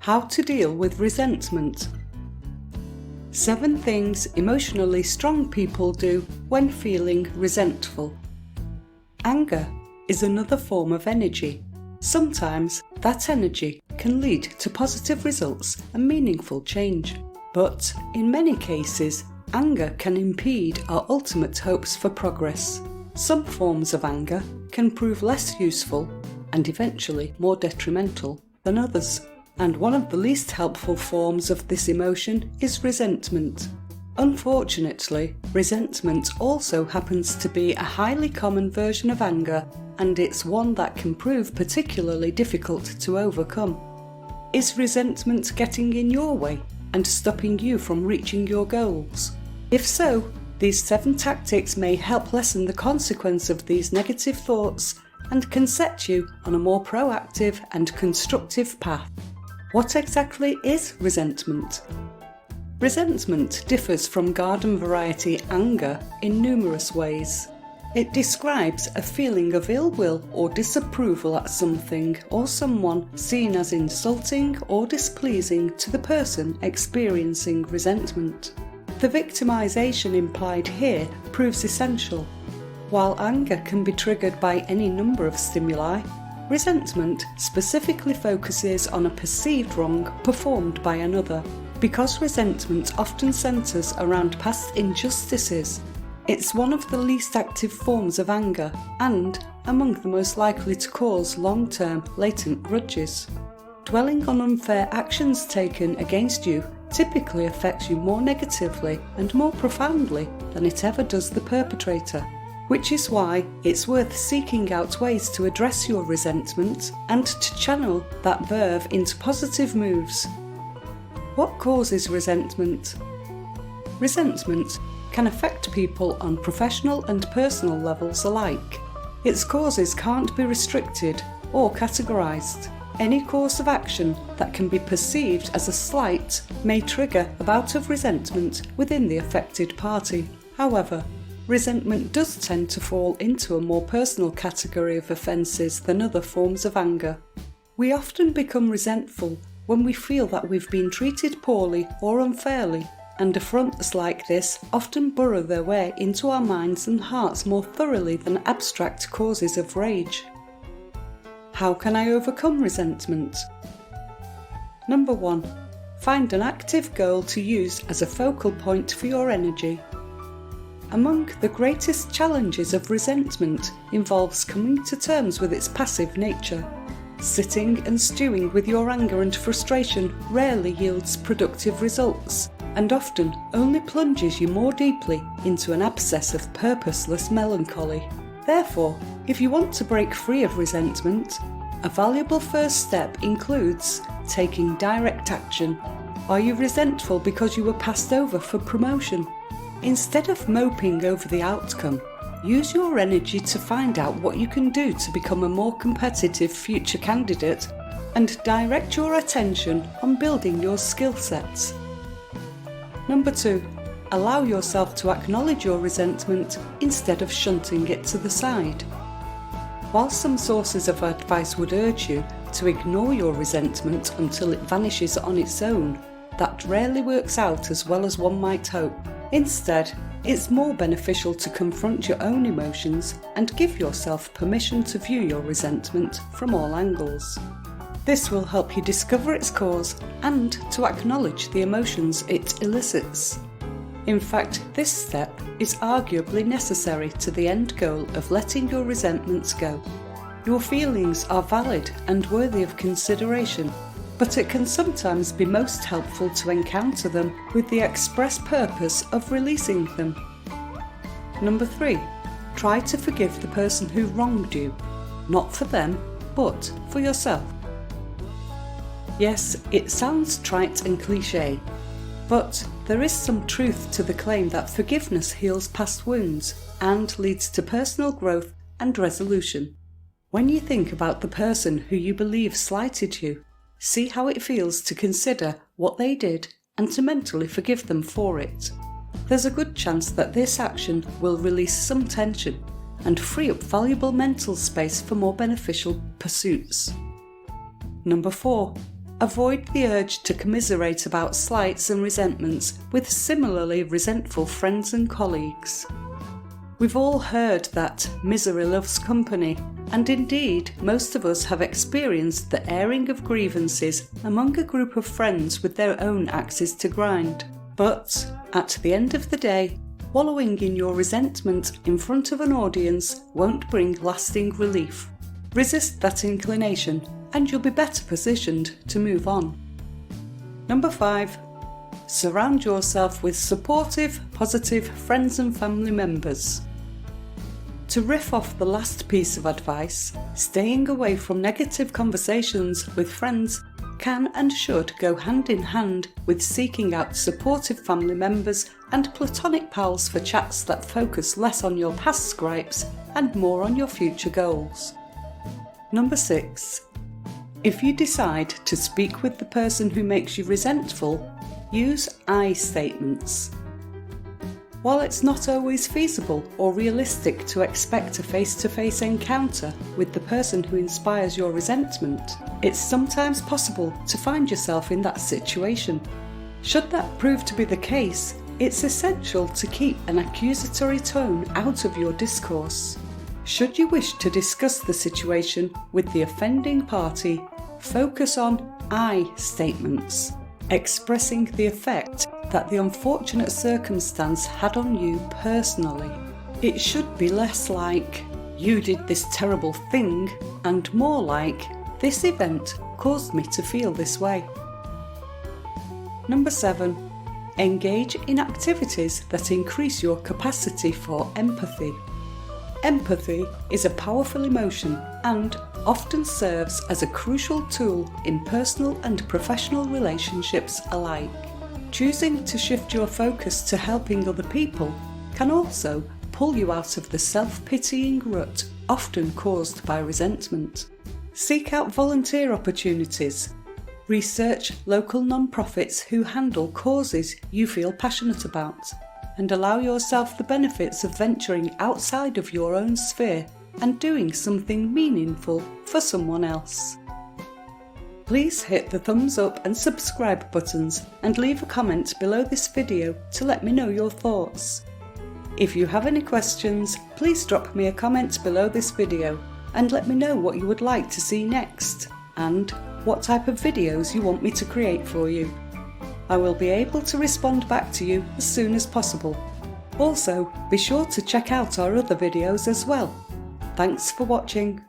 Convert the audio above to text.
How to deal with resentment. 7 things emotionally strong people do when feeling resentful. Anger is another form of energy. Sometimes that energy can lead to positive results and meaningful change. But in many cases, anger can impede our ultimate hopes for progress. Some forms of anger can prove less useful and eventually more detrimental than others. And one of the least helpful forms of this emotion is resentment. Unfortunately, resentment also happens to be a highly common version of anger, and it's one that can prove particularly difficult to overcome. Is resentment getting in your way and stopping you from reaching your goals? If so, these 7 tactics may help lessen the consequence of these negative thoughts and can set you on a more proactive and constructive path. What exactly is resentment? Resentment differs from garden variety anger in numerous ways. It describes a feeling of ill will or disapproval at something or someone seen as insulting or displeasing to the person experiencing resentment. The victimization implied here proves essential. While anger can be triggered by any number of stimuli, resentment specifically focuses on a perceived wrong performed by another. Because resentment often centres around past injustices, it's one of the least active forms of anger and among the most likely to cause long-term latent grudges. Dwelling on unfair actions taken against you typically affects you more negatively and more profoundly than it ever does the perpetrator. Which is why it's worth seeking out ways to address your resentment and to channel that verve into positive moves. What causes resentment? Resentment can affect people on professional and personal levels alike. Its causes can't be restricted or categorized. Any course of action that can be perceived as a slight may trigger a bout of resentment within the affected party. However, resentment does tend to fall into a more personal category of offences than other forms of anger. We often become resentful when we feel that we've been treated poorly or unfairly, and affronts like this often burrow their way into our minds and hearts more thoroughly than abstract causes of rage. How can I overcome resentment? Number 1. Find an active goal to use as a focal point for your energy. Among the greatest challenges of resentment involves coming to terms with its passive nature. Sitting and stewing with your anger and frustration rarely yields productive results, and often only plunges you more deeply into an abscess of purposeless melancholy. Therefore, if you want to break free of resentment, a valuable first step includes taking direct action. Are you resentful because you were passed over for promotion? Instead of moping over the outcome, use your energy to find out what you can do to become a more competitive future candidate and direct your attention on building your skill sets. Number 2. Allow yourself to acknowledge your resentment instead of shunting it to the side. While some sources of advice would urge you to ignore your resentment until it vanishes on its own, that rarely works out as well as one might hope. Instead, it's more beneficial to confront your own emotions and give yourself permission to view your resentment from all angles. This will help you discover its cause and to acknowledge the emotions it elicits. In fact, this step is arguably necessary to the end goal of letting your resentments go. Your feelings are valid and worthy of consideration, but it can sometimes be most helpful to encounter them with the express purpose of releasing them. Number 3. Try to forgive the person who wronged you, not for them, but for yourself. Yes, it sounds trite and cliché, but there is some truth to the claim that forgiveness heals past wounds and leads to personal growth and resolution. When you think about the person who you believe slighted you, see how it feels to consider what they did and to mentally forgive them for it. There's a good chance that this action will release some tension and free up valuable mental space for more beneficial pursuits. Number 4. Avoid the urge to commiserate about slights and resentments with similarly resentful friends and colleagues. We've all heard that misery loves company, and indeed most of us have experienced the airing of grievances among a group of friends with their own axes to grind. But at the end of the day, wallowing in your resentment in front of an audience won't bring lasting relief. Resist that inclination and you'll be better positioned to move on. Number 5. Surround yourself with supportive, positive friends and family members. To riff off the last piece of advice, staying away from negative conversations with friends can and should go hand in hand with seeking out supportive family members and platonic pals for chats that focus less on your past gripes and more on your future goals. Number 6. If you decide to speak with the person who makes you resentful, use I statements. While it's not always feasible or realistic to expect a face-to-face encounter with the person who inspires your resentment, it's sometimes possible to find yourself in that situation. Should that prove to be the case, it's essential to keep an accusatory tone out of your discourse. Should you wish to discuss the situation with the offending party, focus on I statements, expressing the effect that the unfortunate circumstance had on you personally. It should be less like, "You did this terrible thing," and more like, "This event caused me to feel this way." Number 7. Engage in activities that increase your capacity for empathy. Empathy is a powerful emotion and often serves as a crucial tool in personal and professional relationships alike. Choosing to shift your focus to helping other people can also pull you out of the self-pitying rut often caused by resentment. Seek out volunteer opportunities. Research local non-profits who handle causes you feel passionate about, and allow yourself the benefits of venturing outside of your own sphere and doing something meaningful for someone else. Please hit the thumbs up and subscribe buttons and leave a comment below this video to let me know your thoughts. If you have any questions, please drop me a comment below this video and let me know what you would like to see next and what type of videos you want me to create for you. I will be able to respond back to you as soon as possible. Also, be sure to check out our other videos as well. Thanks for watching.